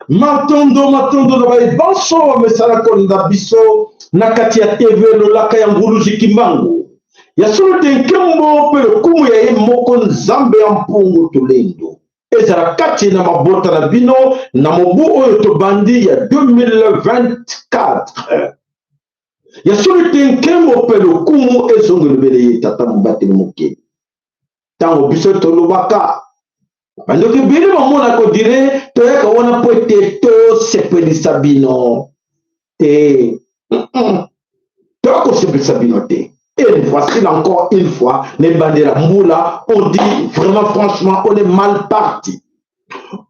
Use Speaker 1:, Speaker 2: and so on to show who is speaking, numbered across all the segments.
Speaker 1: Matondo na bai banso mesala konda biso na kati ya TV lolaka ya nguluzi kimbangu ya solo tenkembo pe lokumu ya ye moko nzambe ya mpungu tolendo ezala kati na mabota na bino na mobu oyo tobandi ya 2024 ya solo tenkembo pe lokumu ezongelobele ye tata mobateli mokili ntango biso tolobaka bandoki bini bamona kodire toyaka wana po ete tosepelisa bino te tokosepelisa bino te. Et voici encore une fois les bandera moula, on dit vraiment franchement on est mal parti.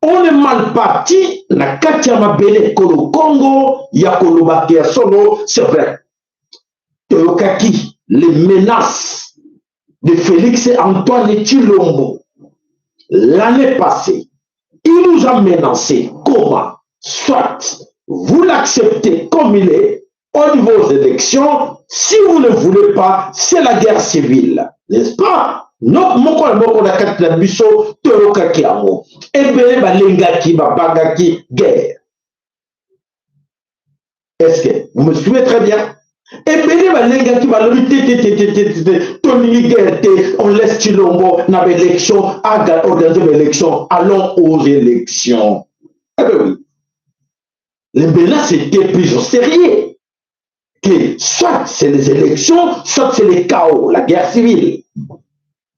Speaker 1: On est mal parti na katia mabele kolo Congo ya kolobaki ya solo, c'est vrai. Toyokaki les menaces de Félix Antoine Tshilombo. L'année passée, il nous a menacé. Comment? Soit vous l'acceptez comme il est au niveau des élections, si vous ne voulez pas, c'est la guerre civile. N'est-ce pas? Non, moko na kati na biso torokaki yango. Ebele balengaki babagaki guerre. Est-ce que vous me suivez très bien? Et bien, les gens qui vont on laisse Tshilombo dans l'élection, organiser l'élection, allons aux élections. Eh bien oui. Les menaces étaient prises au sérieux. Que soit c'est les élections, soit c'est les chaos, la guerre civile.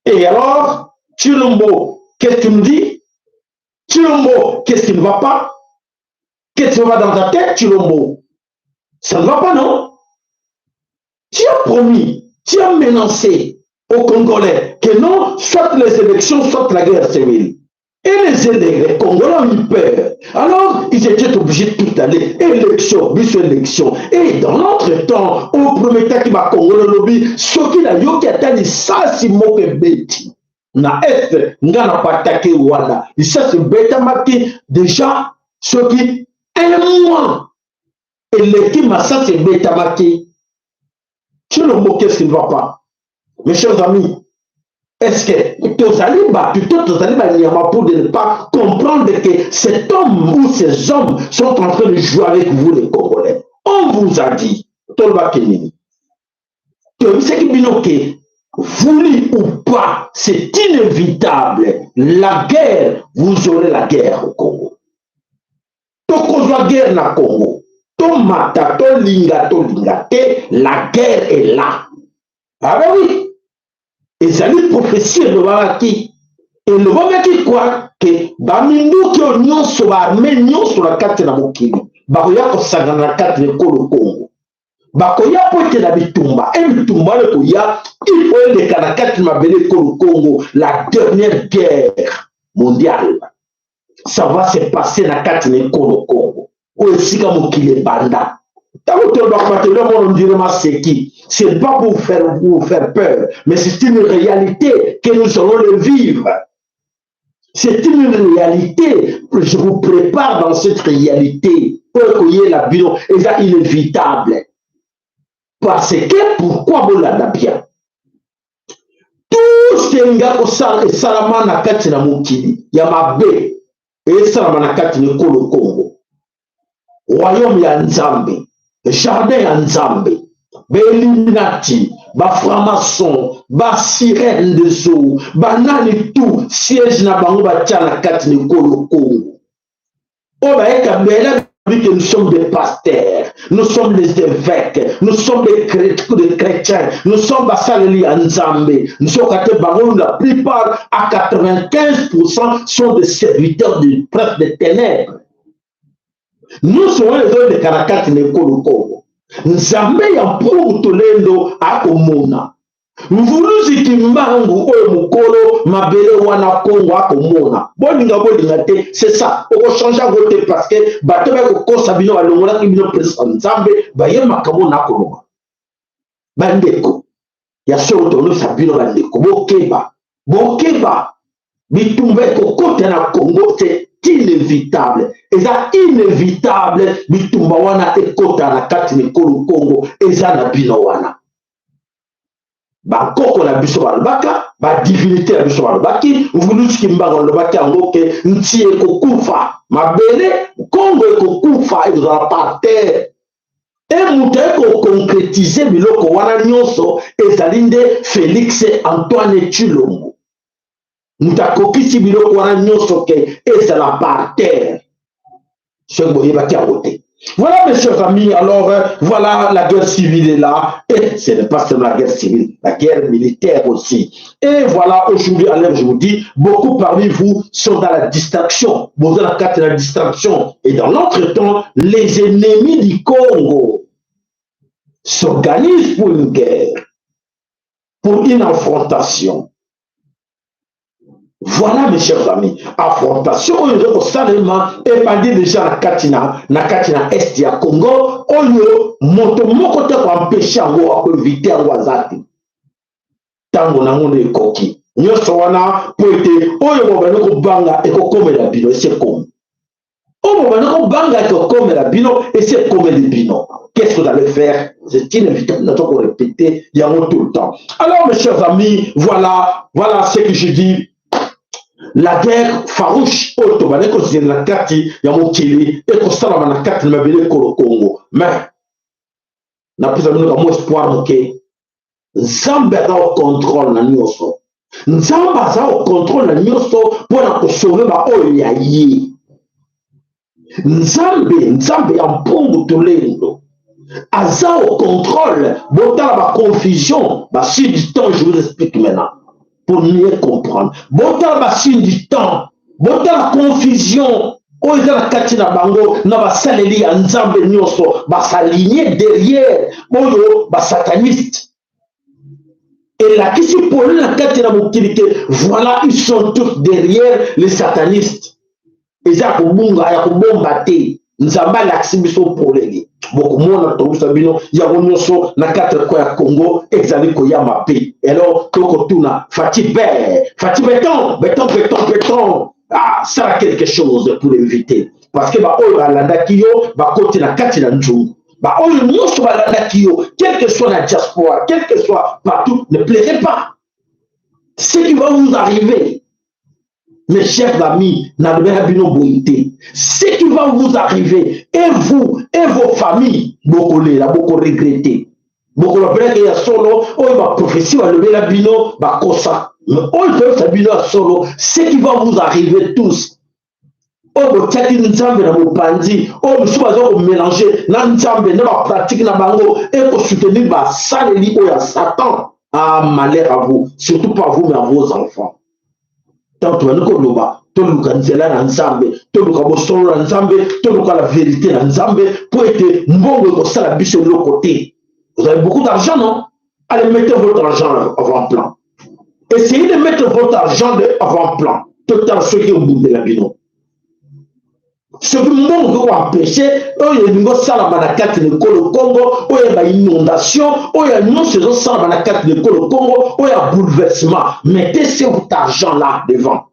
Speaker 1: Et alors, Tshilombo, qu'est-ce que tu me dis? Tshilombo, qu'est-ce qui ne va pas? Qu'est-ce qui va dans ta tête, Tshilombo? Ça ne va pas, non? Tu as promis, tu as menacé aux Congolais que non, soit les élections, soit la guerre civile. Et les Congolais ont eu peur. Alors, ils étaient obligés de tout aller. Élection, bis élection. Et dans notre temps, au premier temps qui m'a Congolais lobby, ce qui a eu qui a dit ça, c'est mon bêti. Na est, n'a pas attaqué Wanda. Et ça, c'est bêta marqué déjà, ce qui, un mois. Et l'équipe, ça, c'est bêta marqué. Tshilombo, qu'est-ce qui ne va pas? Mes chers amis, est-ce que pour ne pas comprendre que cet homme ou ces hommes sont en train de jouer avec vous les Congolais? On vous a dit, voulu ou pas, c'est inévitable. La guerre, vous aurez la guerre au Congo. Tokozwa guerre na Congo. Tomata, tolinga, la guerre est là. Ah ben oui. Et ça lui prophétie le Wawaki. Et le Wawaki quoi? Que Bamindu qui ont nion sur l'armée, nion sur la carte de la Mokili. Bakoya ko sagana la carte de Congo. Bakoya po te la bitumba. Et bitumba le koya, il faut le kanakati mabele Congo, la dernière guerre mondiale. Ça va se passer dans la carte de Congo. C'est pas pour vous faire peur, mais c'est une réalité que nous allons le vivre. C'est une réalité. Je vous prépare dans cette réalité pour qu'il y ait la bilan. Et c'est inévitable. Parce que pourquoi vous l'avez bien? Tout ce qui est salama na kati na mokili, yamabe, et salama na kati na Congo. Royaume ya Nzambe, jardin ya Nzambe, Illuminati, franc-maçon, sirène des eaux, nani tout, siège na bango batia na kati ni Congo. Que nous sommes des pasteurs, nous sommes des évêques, nous sommes des chrétiens, nous sommes basaleli ya Nzambe, nous sommes la plupart à 95% sont des serviteurs du prince des ténèbres. Nous sommes les hommes de Karakati Nekolo. Nzambe ya mpungu tolendo akomona. Mvuluzi kimbangu oyo mukolo mabele wana Congo akomona bolinga te c'est ça oko changer voter parce que bato ba ko kosa bino balongola ki bino président Nzambe ba ye makambo na koloma bandeko ya soto no sabino bandeko bokeba bitumba ko kota na Congo c'est inévitable eza inévitable bitumba wana ekota na kati mikolo Congo eza na bino wana bakoko na biso balobaka badivinité na biso balobaki mvuluski mbanga balobaki yango ke nti ekokufa mabele Congo ekokufa ezala par terre e moto ekoconcrétise biloko wana nyonso ezali nde Félix Antoine Tshilombo moto akokisi biloko wana nyonso ke ezala par terre soki boyebaki yango te. Voilà mes chers amis, alors voilà la guerre civile est là, et ce n'est pas seulement la guerre civile, la guerre militaire aussi. Et voilà, aujourd'hui, à l'heure, je vous dis, beaucoup parmi vous sont dans la distraction, vous êtes dans la carte de la distraction. Et dans l'entretemps, les ennemis du Congo s'organisent pour une guerre, pour une affrontation. Voilà mes chers amis, affrontation oyo salema et pas déjà na katina est ya Congo oyo moto moko te ko empêcher ngo ko éviter ngo azati tango na ngone koki nyoso wana poete oyo bobana ko banga e ko komela bino c'est comme oyo bobana ko banga e ko komela bino et c'est comme le bino. Qu'est-ce que vous allez faire? C'est inévitable, nous devons répéter il y a tout le temps. Alors mes chers amis, voilà ce que je dis. La guerre farouche autobane considère la carte ya mokili et constamment na carte na mabele ko Congo mais na pesa mino comme espoir moké Nzambe a au contrôle na nyonso Nzambe a au contrôle na nyonso pour na sauver ba oyo ya yi Nzambe ya mpungu tolendo aza au contrôle botala ba confusion ba si du temps je vous explique maintenant pour mieux comprendre. Bota la signe du temps, bota la confusion. Oza la katina bango na ba saleli Nzambe nyonso ba s'aligner derrière boyo ba sataniste. Et là qui se pose la katina mokilité, voilà ils sont tous derrière les satanistes. Eza ko bunga ya ko bomba te. Nzamba l'axibiso pour les beaucoup moins na sabino ya nyonso na quatre ko ya Congo exali ko ya mapi et alors toko tuna fati béton ah ça a quelque chose pour éviter parce que ba oyo balanda kiyo ba côté na kati na njungu ba oyo nyonso balanda kiyo quel que soit la diaspora quel que soit partout ne pleurez pas ce qui va vous arriver. Mes chers amis, ce qui va vous arriver, et vous, et vos familles, beaucoup regretter. Beaucoup regretter ya solo, ma prophétie va lever la bino, ba kosa. Solo, ce qui va vous arriver tous. Vous tchaki nzambe na mopandi, nous sommes mélanger na nzambe na ba pratique na bango et pour soutenir ba saleli ya Satan. Ah, malheur à vous, surtout pas vous mais à vos enfants. Tant que nous sommes toluka nzela na Nzambe, toluka bosolo na Nzambe, toluka la vérité na Nzambe, pour être mbongo ko sala biso de l'autre côté. Vous avez beaucoup d'argent, non? Allez, mettez votre argent avant-plan. Essayez de mettre votre argent avant-plan. Total ce qui est au bout de la bino. Ce que mbongo ko empêcher, il y a une sala banakati de Congo, il y a une inondation, il y a une saison sala banakati de Congo, il y a un bouleversement. Mettez cet argent là devant.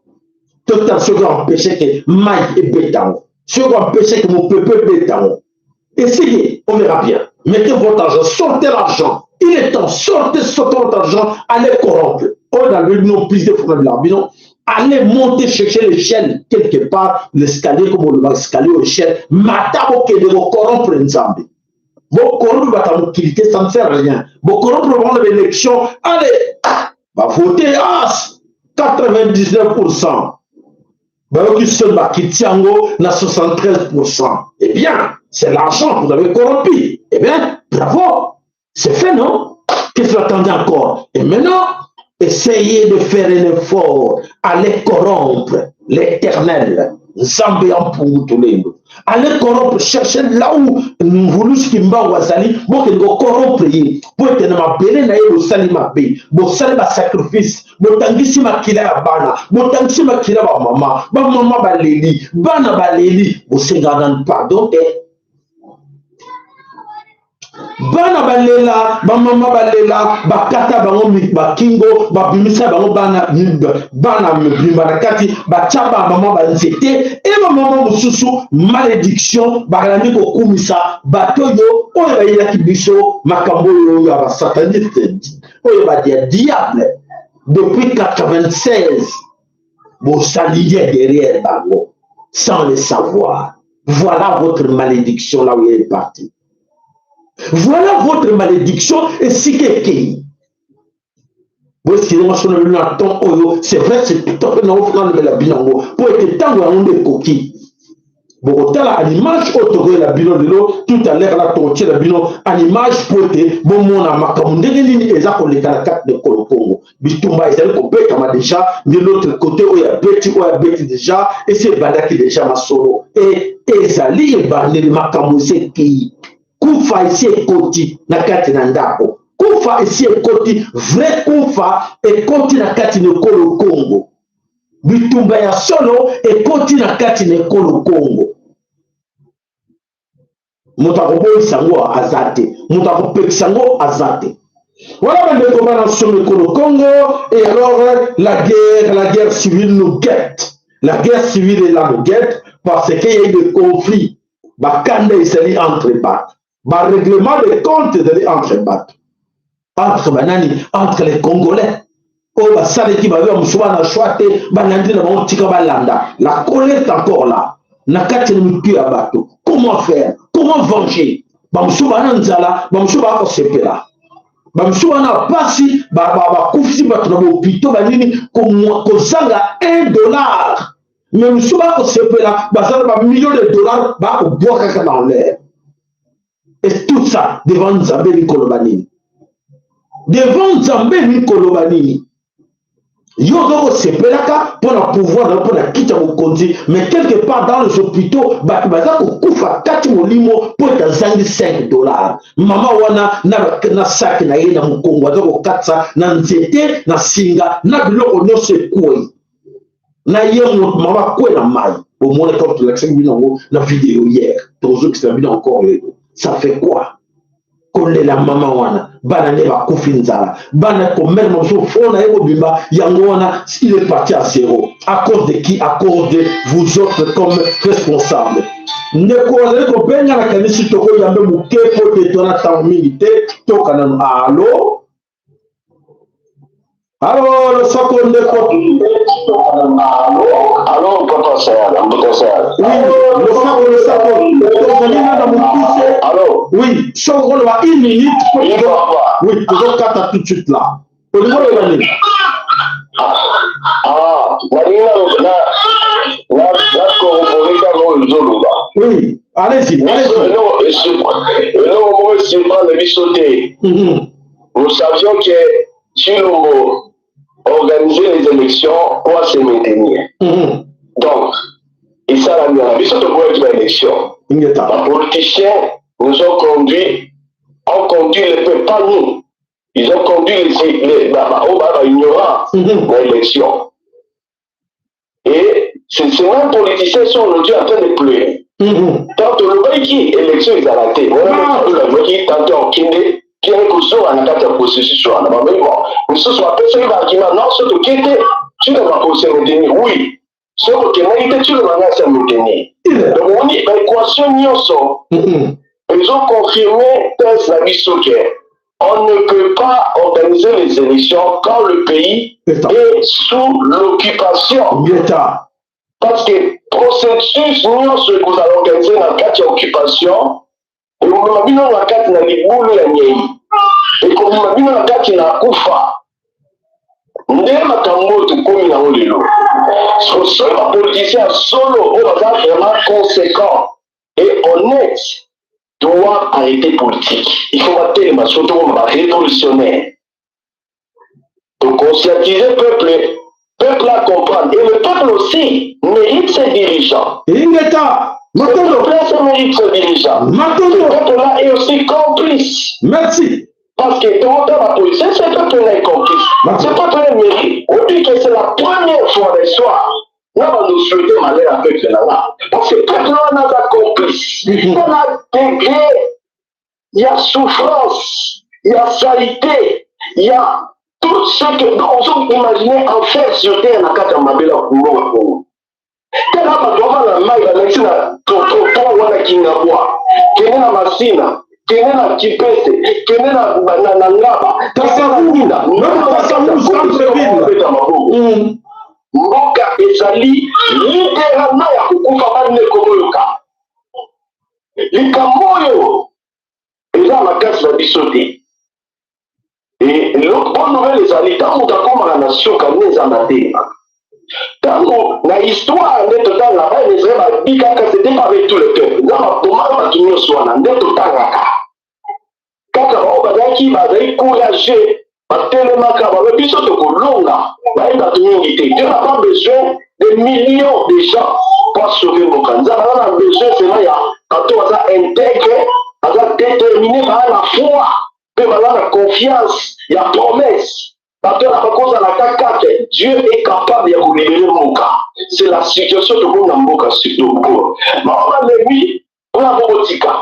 Speaker 1: Total ce qui empêcher que maille et bétao. Ce qui empêcher que mon peuple bétao. Essayez, on verra bien. Mettez votre argent, sortez l'argent. Il est temps, sortez votre argent, allez corrompre. On a vu nos prises de problème là, allez monter chercher l'échelle quelque part, l'escalier comme on le va, l'escalier ou l'échelle, matabo que de vous corrompre Nzambe. Vous corrompre votre tranquillité, ça ne sert à rien. Vous corrompre pendant l'élection, allez, va voter as 99%. Qui seul qui tient na 73%. Eh bien, c'est l'argent que vous avez corrompu. Eh bien, bravo. C'est fait, non? Qu'est-ce que vous attendez encore? Et maintenant, essayez de faire un effort à les corrompre, l'Éternel. Zambé en pour tout le monde. Allez corrompre, chercher là où nous voulons ce qui m'a wazali, bon que nous corrompre pour être dans ma belle na yo sali ma bé, bon sali ma sacrifice, bon tangisi ma kila ya bana, bon tangisi ma kila ba mama ba leli, bana ba leli, bon c'est garant pardon bana balela bamama balela bakata bango bakingo babimisa bango bana bimba na kati bachaba mama banzete e bamama mosusu malédiction bakalandi kokumisa bato yo oyo bayelaki biso makambo oyo ya basataniste oyo badia diable depuis 96 bosaliye derrière bango sans le savoir. Voilà votre malédiction là où elle est partie. Voilà votre malédiction et si quelqu'un. C'est vrai, c'est tout à fait normal de la binango. Pour être tant on est coquille. Bon, à l'image, autour de la bilan de l'eau, tout à l'heure, la tortue la bilan, à l'image, pour être bon, mon amakamundé, et ça, pour les caractères de Congo. Bitumba, ils allaient couper comme déjà, de l'autre côté, où il y a Betty déjà, et c'est Badaki déjà, ma solo. Et Zali, et Bandé, le makamoussé qui. Kufa ici est koti na kati na ndako. Kufa ici est koti, vrai kufa est koti na kati na kolo Congo. Bitumba ya solo est koti na kati na kolo Congo. Mutakobo sango azate, mutakope sango azate. Voilà le combat sur le kolo Congo et alors la guerre civile nous guette. La guerre civile est là nous guette parce qu'il y a eu des conflits. Bakanda isali entre battes. Par règlement de compte de entre-battre. Entre les Congolais. La colère est encore là. Comment faire? Comment venger? $1. Mais nous sommes là, millions de dollars dans l'air. Et tout ça devant Zambé Nikolobanini. Devant Zambé Nikolobanini. Yodo sepelaka pour le pouvoir pour la quitter au conti, mais quelque part dans les hôpitaux, bazako kufa kati molimo pour être $5. Mama wana na sac na yena mukongo bazako katsa na nzete na singa na biloko nyonso ekoi. Na yemo mama kwe na mai. Au moins quand tu l'acceptes la vidéo hier, toujours qui s'est bien encore. Ça fait quoi? Kolle la maman wana, banane va kufinzala, banane ko même mon fond na ego bimba, yangwana, il est parti à zéro. À cause de qui? À cause de vous autres comme responsables. Ne ko ko benga na kanisi toko yambe muke ko te tona ta milité, toka na allo. Alors, le second de quoi?
Speaker 2: Alors, potentiel.
Speaker 1: Oui, le second.
Speaker 2: Alors,
Speaker 1: oui, si on va 1 minute. Oui, toujours 4 tout de suite là. Au niveau de l'année. Oui, allez-y.
Speaker 2: Nous savions que Chilombo organiser les élections pour se maintenir. Donc, et ça l'a mis en avis, surtout pour une élection. Les politiciens nous ont conduit les peuples, pas nous. Ils ont conduit les ignorants à l'élection. Et ces mêmes politiciens sont aujourd'hui en train de pleurer. Tant que le pays qui élection est arrêté, le qui tente en Kinde, qui est cousin à la processus sur la même mort. Mais ce soit personne qui m'a non, ce qui était, tu ne m'as pas maintenir. Oui, ce qui m'a été, tu ne m'as pas maintenir. Donc, on dit, l'équation, ils ont confirmé, la mission on ne peut pas organiser les élections quand le pays est sous l'occupation. Parce que processus, nous, ce que vous allez organiser dans le cadre de l'occupation, et vous m'avez mis dans la carte de la Liboulou et vous m'avez mis dans la carte de la Koufa. Ndema Kamoto comme il a eu l'eau. Ce politicien solo, on va vraiment conséquent et honnête, doit arrêter politique. Il faut battre les surtout révolutionnaire. Pour conscientiser le peuple à comprendre. Et le peuple aussi mérite ses dirigeants. dirigeant.
Speaker 1: Ingeta. Matondo.
Speaker 2: Ce ministre dirigeant.
Speaker 1: Matondo.
Speaker 2: Ce peuple-là est aussi complice.
Speaker 1: Merci.
Speaker 2: Parce que dans la police, ce peuple-là est complice. Ce peuple-là mérite. On dit que c'est la première fois de l'histoire. Nous allons nous souhaiter malheur à peuple là. Parce que peuple-là n'a pas complice. On a degré, il y a souffrance, il y a saleté, il y a tout ce que nous avons imaginé en faire sur terre dans la carte de Mabela pour nous. Quand on a besoin de la maille, on a dit que Kingabwa, Kenena Masina, Kenena Kipese, Kenena Ngaba, Tassamuna, Mboka ezali littéralement ya kukufa bane komoyoka. Likamoyo eza makasi na biso te. Et l'autre bonne nouvelle ezali ntango takomaka na soka neza matema. Tango na histoire nde totanga ba ezali babikaka c'était pas avec tout le peuple. Na makomaka bato nyonso wana nde totangaka. Kaka bao bazalaki courageux. Batelemaka babe biso tokolonga baye bato mingi te. Dieu n'a pas besoin de millions de gens pour sauver Mokanza. On a besoin seulement ya bato baza intègre, baza déterminé, baza la foi, pe baza la confiance, ya promesse. Bato na bakoza na kakate, Dieu est capable de libérer Moka. C'est la situation de mon Mboka surtout. Mais on va l'ennemi, on a bobotika.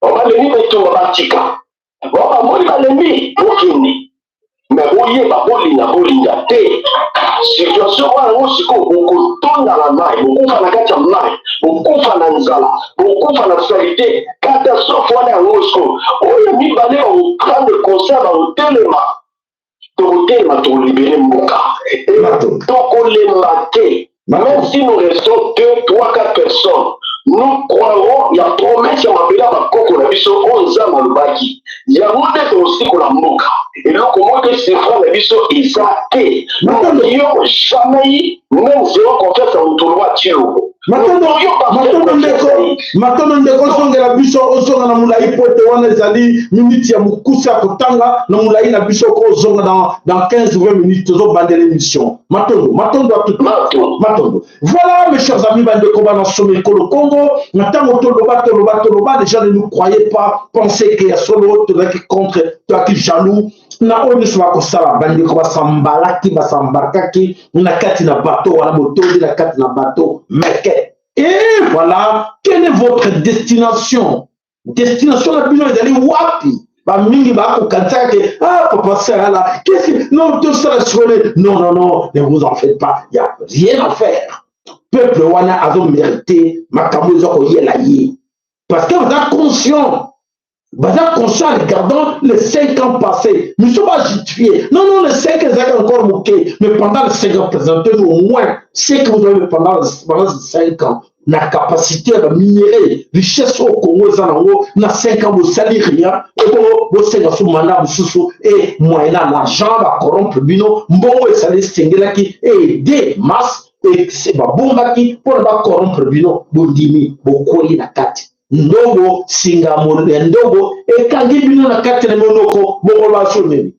Speaker 2: On va l'ennemi beto batika. On va mourir l'ennemi, okini. Mais voyez, bolinga te. Situation wana ngosiko bokotonda na mai, bokufa na kati ya mai, bokufa na nzala, bokufa na salite, catastrophe wana ngosiko. Oyo mibale au prendre conseil au telema. Totelema to libérer Mboka. Et tokolema te. Même si nous restons 2, 3, 4 personnes, nous croirons, il y a promesse, il y a Mabela Bakoko, la biso, on zama lubaki. Il y a monté aussi pour la Mboka. Et là, comment que ces frères, la biso, ils ont été. Nous n'ayons jamais, même zéro confiance en tout le roi Tiro.
Speaker 1: Maintenant, ndeko songe la biso ozonga na mulai pote wana ezali minute ya mukusa kotanga na mulai na biso ko zonga dans 15 ou 20 minutes zo bande l'émission. Matondo à tout. Matondo. Voilà mes chers amis bandeko bana sommet Kolo Congo. Maintenant toloba les gens ne nous croyaient pas, pensaient qu'il y a solo toi qui contre, toi qui jaloux. Na oni swa ko sala bandeko basambalaki basambarkaki na kati na bateau wana motozi na kati na bateau meke. Et voilà, quelle est votre destination? Destination la bino ezali wapi? Ba mingi ba ko kanza ke papa ça là, qu'est-ce que non tout ça non, ne vous en faites pas, il y a rien à faire. Peuple wana a mérité makambo zo ko yela yi. Parce que vous êtes conscient. En regardant les 5 ans passés, nous sommes justifiés. Non, les 5 ans sont encore moqués. Mais pendant les 5 ans, présentez-nous au moins ce que vous avez pendant les 5 ans. La capacité de minerai, richesse au Congo, na 5 ans, vous salez rien. Vous savez, vous mandat, et moyennant l'argent, va corrompre bino, bon, et ça les stingélaki, et des masses, et c'est pas bon, pour ne pas corrompre bino, bondimi, bokoli na kati. Ndogo singamoro ndogo ekangi bino na kati na monoko bongolbaso nini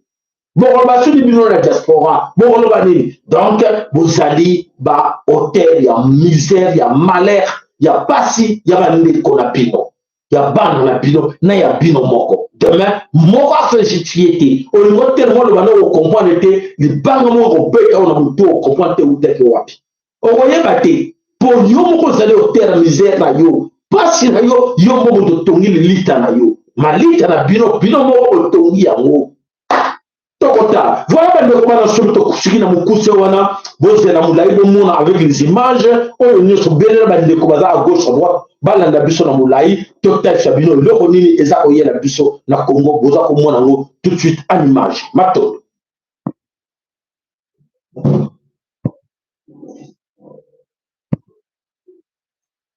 Speaker 1: bino na diaspora bongoloba nini. Donc vous allez ba hôtel ya misère ya malheur ya pasi ya bandeko na bino ya bana na bino na ya bino moko demain moko afejitié te olingo tellement le bana o comprendre te libanga moko beka ona mutu o comprendre te uteke wapi okoyeba te pour yo moko zali hôtel misère na yo pasi na yo moko totongi lita na yo malita na bino moko totongi yango tokota. Voilà bandeko bana somi tokusiki na mukuse wana bozela mulai bomona avec les images oyo nyonso bele bandeko baza à gauche à droite balanda biso na mulai totalisa bino eloko nini eza koyela biso na Congo boza komona yango tout de suite en image. Matondo.